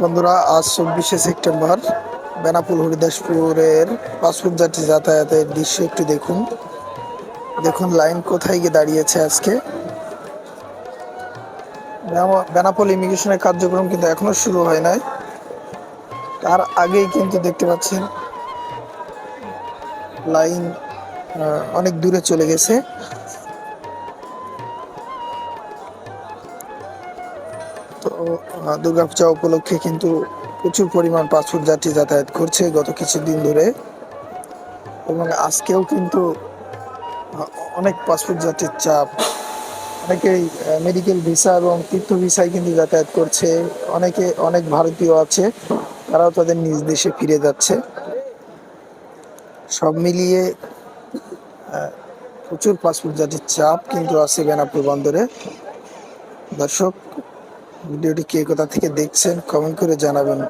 বন্ধুরা, আজ 24শে September Benapole হরিদাসপুরের passport যাত্রী যাতায়াতের দৃশ্য একটু দেখুন। দেখুন লাইন কোথায় গিয়ে দাঁড়িয়েছে আজকে। বেনাপোল ইমিগ্রেশনের কার্যক্রম কিন্তু এখনো শুরু হয় নাই, তার আগেই কিন্তু দেখতে পাচ্ছেন লাইন অনেক দূরে চলে গেছে। তো দুর্গাপূজা উপলক্ষে কিন্তু প্রচুর পরিমাণ পাসপোর্ট যাত্রী যাতায়াত করছে গত কিছুদিন ধরে, এবং আজকেও কিন্তু অনেক পাসপোর্ট যাত্রীর চাপ। অনেকেই মেডিকেল ভিসা এবং তীর্থ ভিসায় কিন্তু যাতায়াত করছে। অনেক ভারতীয় আছে, তারাও তাদের নিজ দেশে ফিরে যাচ্ছে। সব মিলিয়ে প্রচুর পাসপোর্ট যাত্রীর চাপ কিন্তু আছে বেনাপোল বন্দরে। দর্শক, ভিডিওটি কে কোথা থেকে দেখছেন কমেন্ট করে জানাবেন।